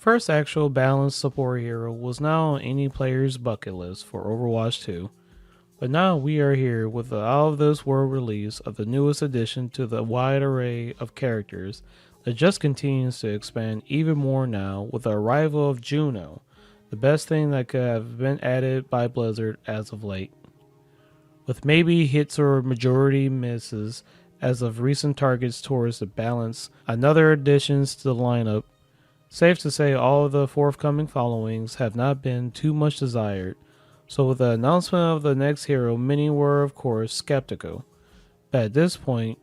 First actual balanced support hero was now on any player's bucket list for Overwatch 2, but now we are here with the out of this world release of the newest addition to the wide array of characters that just continues to expand even more now with the arrival of Juno, the best thing that could have been added by Blizzard as of late. With maybe hits or majority misses as of recent targets towards the balance, another additions to the lineup, safe to say all of the forthcoming followings have not been too much desired, so with the announcement of the next hero many were of course skeptical, but at this point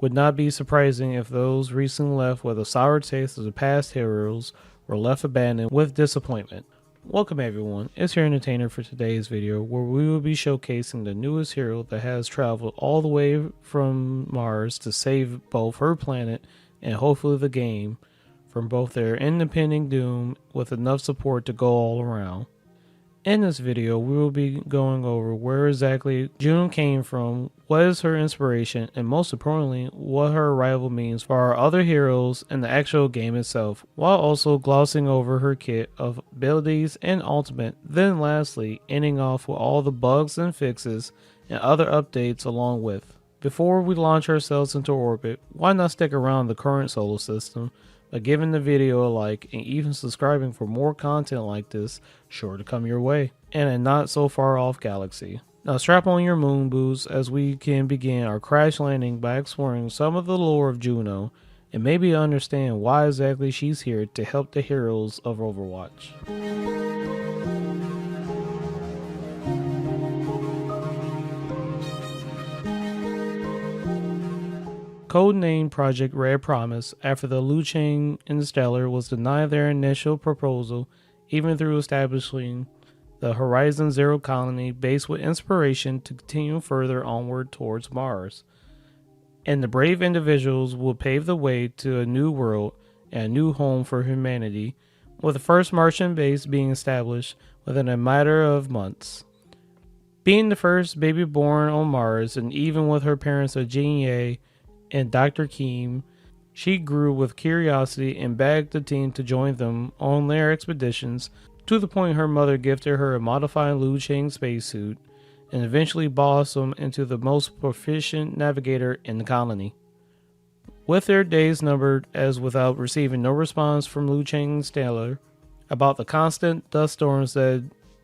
would not be surprising if those recently left with a sour taste of the past heroes were left abandoned with disappointment. Welcome everyone, it's your entertainer for today's video where we will be showcasing the newest hero that has traveled all the way from Mars to save both her planet and hopefully the game from both their impending doom with enough support to go all around. In this video, we will be going over where exactly Juno came from, what is her inspiration, and most importantly, what her arrival means for our other heroes and the actual game itself, while also glossing over her kit of abilities and ultimate, then lastly, ending off with all the bugs and fixes and other updates along with. Before we launch ourselves into orbit, why not stick around the current solar system? By giving the video a like and even subscribing for more content like this, sure to come your way, and a not so far off galaxy. Now strap on your moon boots as we can begin our crash landing by exploring some of the lore of Juno and maybe understand why exactly she's here to help the heroes of Overwatch. Codenamed Project Red Promise after the Liu Chang Interstellar was denied their initial proposal, even through establishing the Horizon Zero colony based with inspiration to continue further onward towards Mars. And the brave individuals will pave the way to a new world and a new home for humanity, with the first Martian base being established within a matter of months. Being the first baby born on Mars, and even with her parents of Jean Ye and Dr. Keem, she grew with curiosity and begged the team to join them on their expeditions, to the point her mother gifted her a modified Liu Chang spacesuit and eventually blossomed into the most proficient navigator in the colony. With their days numbered, as without receiving no response from Liu Chang's Stellar about the constant dust storms that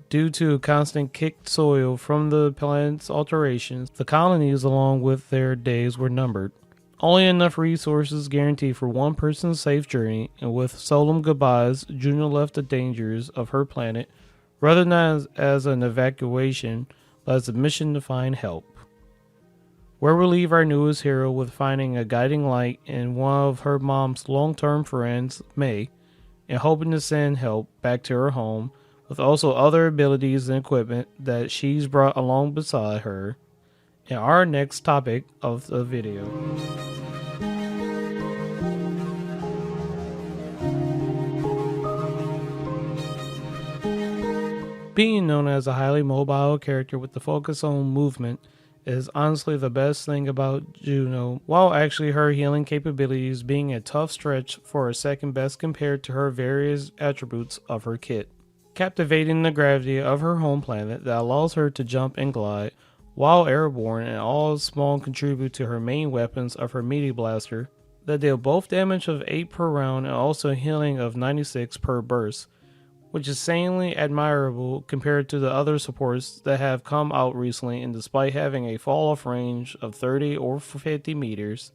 due to constant kicked soil from the planet's alterations, the colonies along with their days were numbered. Only enough resources guaranteed for one person's safe journey, and with solemn goodbyes, Juno left the dangers of her planet, rather not as an evacuation, but as a mission to find help. Where we leave our newest hero with finding a guiding light in one of her mom's long-term friends, May, and hoping to send help back to her home, with also other abilities and equipment that she's brought along beside her, in our next topic of the video. Being known as a highly mobile character with the focus on movement is honestly the best thing about Juno, while actually her healing capabilities being a tough stretch for a second best compared to her various attributes of her kit. Captivating the gravity of her home planet that allows her to jump and glide while airborne, and all small contribute to her main weapons of her melee blaster that deal both damage of 8 per round and also healing of 96 per burst, which is insanely admirable compared to the other supports that have come out recently, and despite having a fall off range of 30 or 50 meters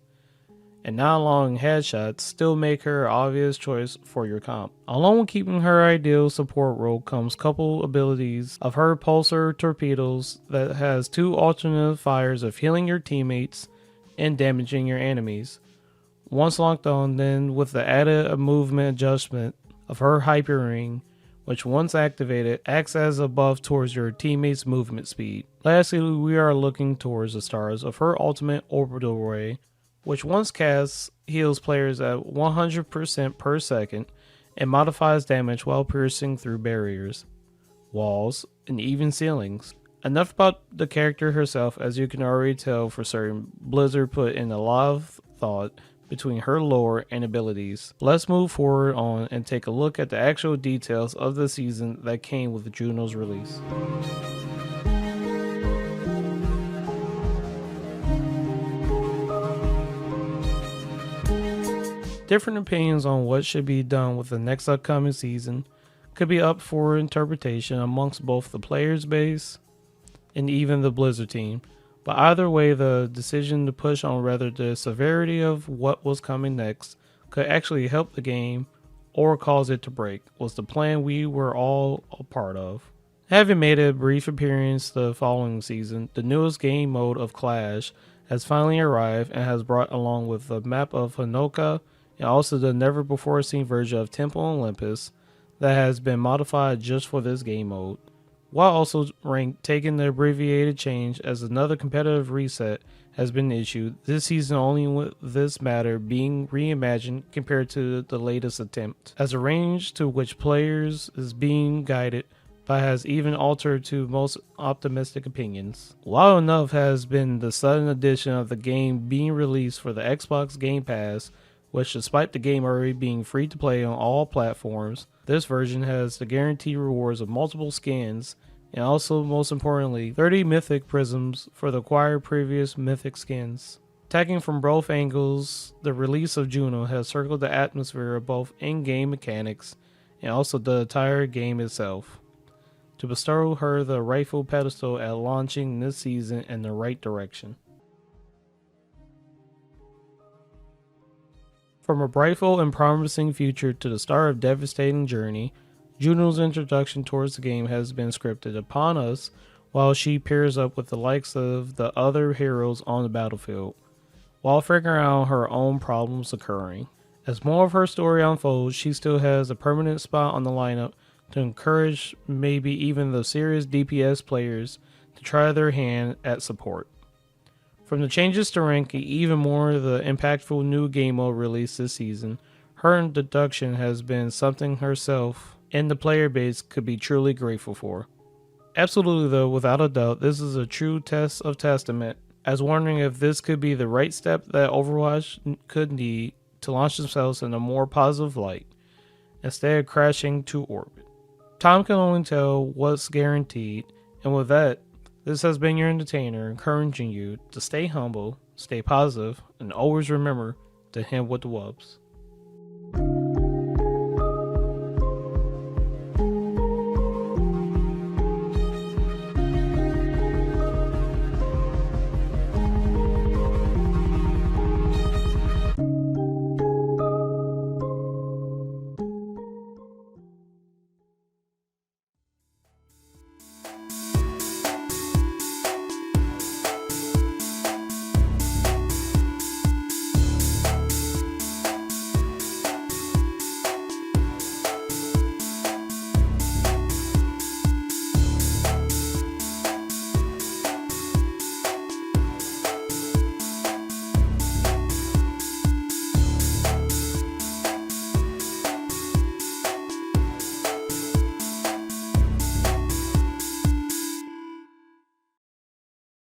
and not allowing headshots, still make her an obvious choice for your comp. Along with keeping her ideal support role comes couple abilities of her pulsar torpedoes that has 2 alternative fires of healing your teammates and damaging your enemies. Once locked on, then with the added movement adjustment of her hyper ring, which once activated acts as a buff towards your teammates' movement speed. Lastly, we are looking towards the stars of her ultimate orbital ray, which once casts heals players at 100% per second and modifies damage while piercing through barriers, walls, and even ceilings. Enough about the character herself, as you can already tell for certain, Blizzard put in a lot of thought between her lore and abilities. Let's move forward on and take a look at the actual details of the season that came with Juno's release. Different opinions on what should be done with the next upcoming season could be up for interpretation amongst both the players base and even the Blizzard team. But either way, the decision to push on rather the severity of what was coming next could actually help the game or cause it to break was the plan we were all a part of. Having made a brief appearance the following season, the newest game mode of Clash has finally arrived and has brought along with the map of Hanoka and also the never before seen version of Temple Olympus that has been modified just for this game mode, while also taking the abbreviated change as another competitive reset has been issued this season, only with this matter being reimagined compared to the latest attempt, as a range to which players is being guided but has even altered to most optimistic opinions. Wild enough has been the sudden addition of the game being released for the Xbox Game Pass, which despite the game already being free to play on all platforms, this version has the guaranteed rewards of multiple skins and also, most importantly, 30 mythic prisms for the acquired previous mythic skins. Attacking from both angles, the release of Juno has circled the atmosphere of both in-game mechanics and also the entire game itself, to bestow her the rightful pedestal at launching this season in the right direction. From a brightful and promising future to the start of a devastating journey, Juno's introduction towards the game has been scripted upon us while she pairs up with the likes of the other heroes on the battlefield, while figuring out her own problems occurring. As more of her story unfolds, she still has a permanent spot on the lineup to encourage maybe even the serious DPS players to try their hand at support. From the changes to ranking, even more the impactful new game mode released this season, her introduction has been something herself and the player base could be truly grateful for. Absolutely though, without a doubt, this is a true test of testament, as wondering if this could be the right step that Overwatch could need to launch themselves in a more positive light, instead of crashing to orbit. Time can only tell what's guaranteed, and with that, this has been your entertainer, encouraging you to stay humble, stay positive, and always remember to hit with the wubs.